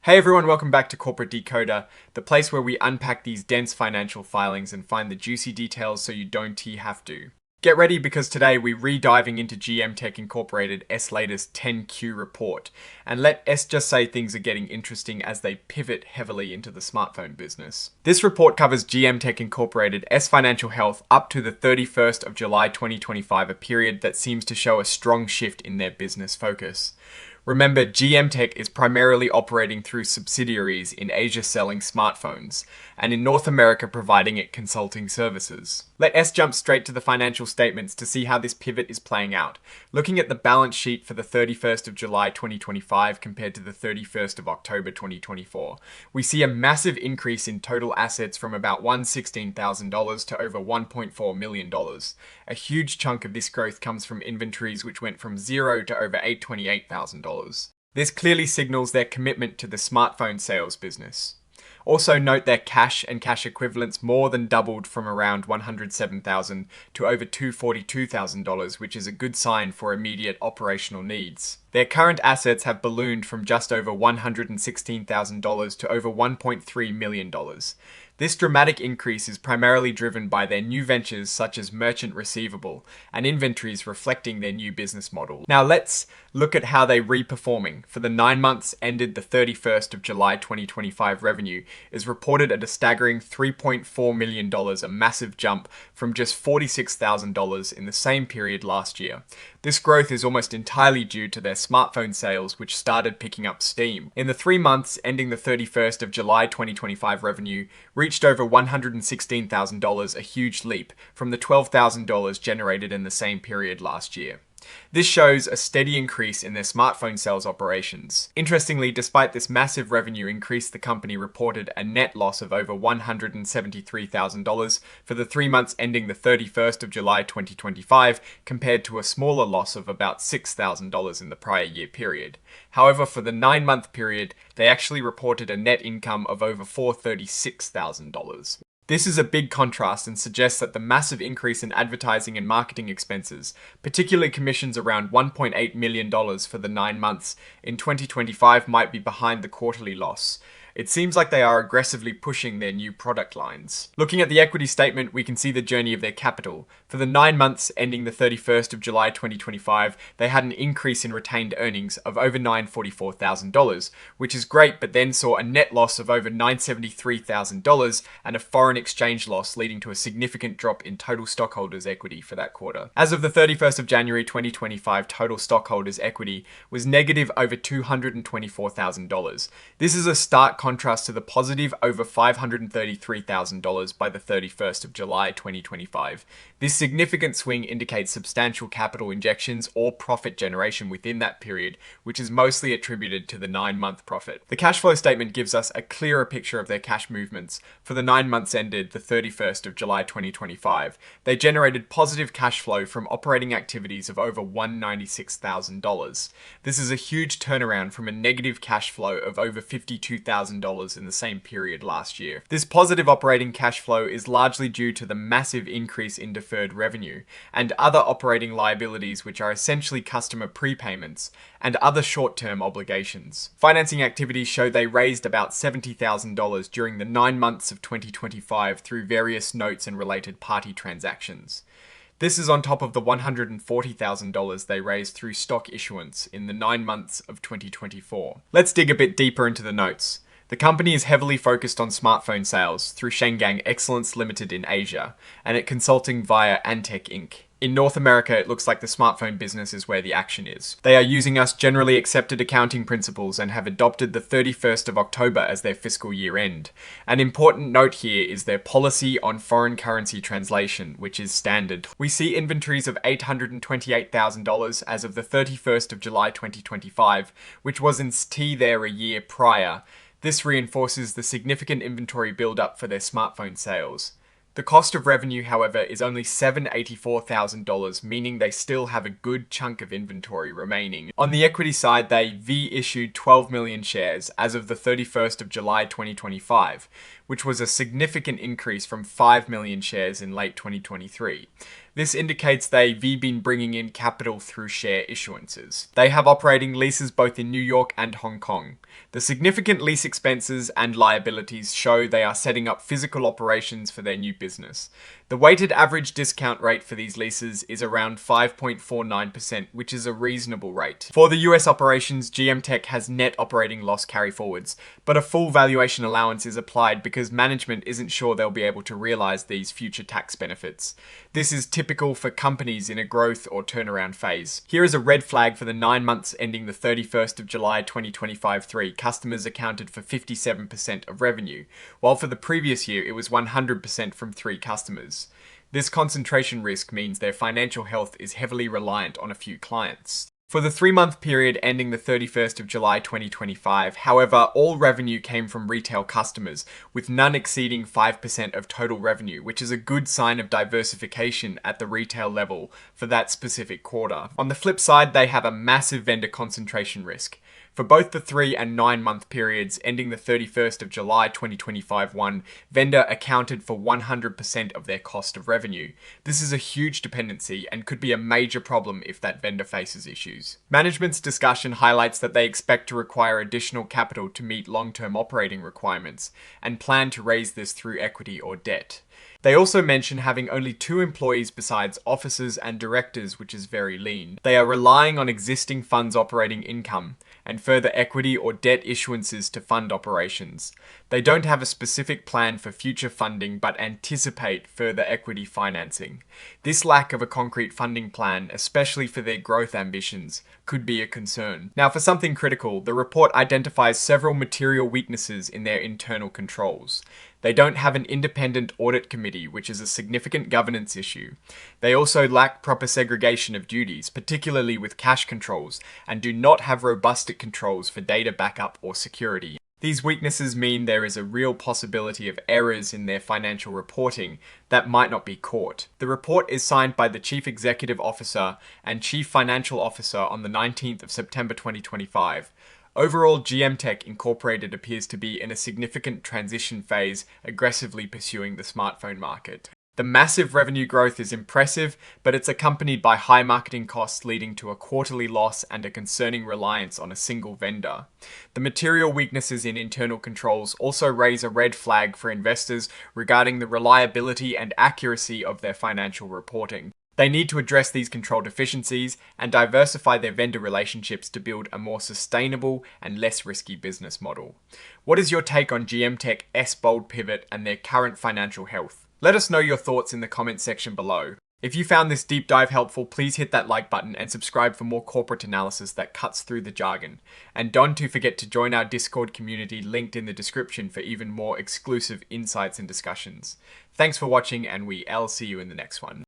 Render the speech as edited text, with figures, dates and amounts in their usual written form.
Hey everyone, welcome back to Corporate Decoder, the place where we unpack these dense financial filings and find the juicy details so you don't have to. Get ready because today we're re-diving into GMTech Incorporated's latest 10Q report, and let S just say things are getting interesting as they pivot heavily into the smartphone business. This report covers GMTech Incorporated's financial health up to the 31st of July 2025, a period that seems to show a strong shift in their business focus. Remember, GMTech is primarily operating through subsidiaries in Asia selling smartphones, and in North America providing it consulting services. Let S jump straight to the financial statements to see how this pivot is playing out. Looking at the balance sheet for the 31st of July 2025 compared to the 31st of October 2024, we see a massive increase in total assets from about $116,000 to over $1.4 million. A huge chunk of this growth comes from inventories which went from zero to over $828,000. This clearly signals their commitment to the smartphone sales business. Also note their cash and cash equivalents more than doubled from around $107,000 to over $242,000, which is a good sign for immediate operational needs. Their current assets have ballooned from just over $116,000 to over $1.3 million. This dramatic increase is primarily driven by their new ventures such as merchant receivable and inventories reflecting their new business model. Now let's look at how they're re-performing. For the 9 months ended the 31st of July 2025, revenue is reported at a staggering $3.4 million, a massive jump from just $46,000 in the same period last year. This growth is almost entirely due to their smartphone sales, which started picking up steam. In the 3 months ending the 31st of July 2025, revenue reached over $116,000, a huge leap from the $12,000 generated in the same period last year. This shows a steady increase in their smartphone sales operations. Interestingly, despite this massive revenue increase, the company reported a net loss of over $173,000 for the 3 months ending the 31st of July 2025, compared to a smaller loss of about $6,000 in the prior year period. However, for the 9-month period, they actually reported a net income of over $436,000. This is a big contrast and suggests that the massive increase in advertising and marketing expenses, particularly commissions around $1.8 million for the 9 months in 2025, might be behind the quarterly loss. It seems like they are aggressively pushing their new product lines. Looking at the equity statement, we can see the journey of their capital. For the 9 months ending the 31st of July 2025, they had an increase in retained earnings of over $944,000, which is great, but then saw a net loss of over $973,000 and a foreign exchange loss, leading to a significant drop in total stockholders' equity for that quarter. As of the 31st of January 2025, total stockholders' equity was negative over $224,000. This is a stark contrast to the positive over $533,000 by the 31st of July 2025. This significant swing indicates substantial capital injections or profit generation within that period, which is mostly attributed to the 9-month profit. The cash flow statement gives us a clearer picture of their cash movements. For the 9 months ended the 31st of July 2025, they generated positive cash flow from operating activities of over $196,000. This is a huge turnaround from a negative cash flow of over $52,000 in the same period last year. This positive operating cash flow is largely due to the massive increase in deferred revenue and other operating liabilities, which are essentially customer prepayments and other short-term obligations. Financing activities show they raised about $70,000 during the 9 months of 2025 through various notes and related party transactions. This is on top of the $140,000 they raised through stock issuance in the 9 months of 2024. Let's dig a bit deeper into the notes. The company is heavily focused on smartphone sales through Shengang Excellence Limited in Asia, and at consulting via GMTech Inc. In North America, it looks like the smartphone business is where the action is. They are using US generally accepted accounting principles and have adopted the 31st of October as their fiscal year end. An important note here is their policy on foreign currency translation, which is standard. We see inventories of $828,000 as of the 31st of July 2025, which was in T there a year prior. This reinforces the significant inventory buildup for their smartphone sales. The cost of revenue, however, is only $784,000, meaning they still have a good chunk of inventory remaining. On the equity side, they issued 12 million shares as of the 31st of July 2025, which was a significant increase from 5 million shares in late 2023. This indicates they've been bringing in capital through share issuances. They have operating leases both in New York and Hong Kong. The significant lease expenses and liabilities show they are setting up physical operations for their new business. The weighted average discount rate for these leases is around 5.49%, which is a reasonable rate. For the US operations, GMTech has net operating loss carryforwards, but a full valuation allowance is applied because management isn't sure they'll be able to realize these future tax benefits. This is typical for companies in a growth or turnaround phase. Here is a red flag for the 9 months ending the 31st of July 2025-3. Customers accounted for 57% of revenue, while for the previous year it was 100% from 3 customers. This concentration risk means their financial health is heavily reliant on a few clients. For the 3-month period ending the 31st of July 2025, however, all revenue came from retail customers, with none exceeding 5% of total revenue, which is a good sign of diversification at the retail level for that specific quarter. On the flip side, they have a massive vendor concentration risk. For both the 3 and 9-month periods ending the 31st of July 2025-1, vendor accounted for 100% of their cost of revenue. This is a huge dependency and could be a major problem if that vendor faces issues. Management's discussion highlights that they expect to require additional capital to meet long-term operating requirements and plan to raise this through equity or debt. They also mention having only 2 employees besides officers and directors, which is very lean. They are relying on existing funds operating income and further equity or debt issuances to fund operations. They don't have a specific plan for future funding but anticipate further equity financing. This lack of a concrete funding plan, especially for their growth ambitions, could be a concern. Now, for something critical, the report identifies several material weaknesses in their internal controls. They don't have an independent audit committee, which is a significant governance issue. They also lack proper segregation of duties, particularly with cash controls, and do not have robust controls for data backup or security. These weaknesses mean there is a real possibility of errors in their financial reporting that might not be caught. The report is signed by the Chief Executive Officer and Chief Financial Officer on the 19th of September 2025. Overall, GMTech Incorporated appears to be in a significant transition phase, aggressively pursuing the smartphone market. The massive revenue growth is impressive, but it's accompanied by high marketing costs leading to a quarterly loss and a concerning reliance on a single vendor. The material weaknesses in internal controls also raise a red flag for investors regarding the reliability and accuracy of their financial reporting. They need to address these control deficiencies and diversify their vendor relationships to build a more sustainable and less risky business model. What is your take on GMTech S-Bold Pivot and their current financial health? Let us know your thoughts in the comment section below. If you found this deep dive helpful, please hit that like button and subscribe for more corporate analysis that cuts through the jargon. And don't forget to join our Discord community linked in the description for even more exclusive insights and discussions. Thanks for watching, and I'll see you in the next one.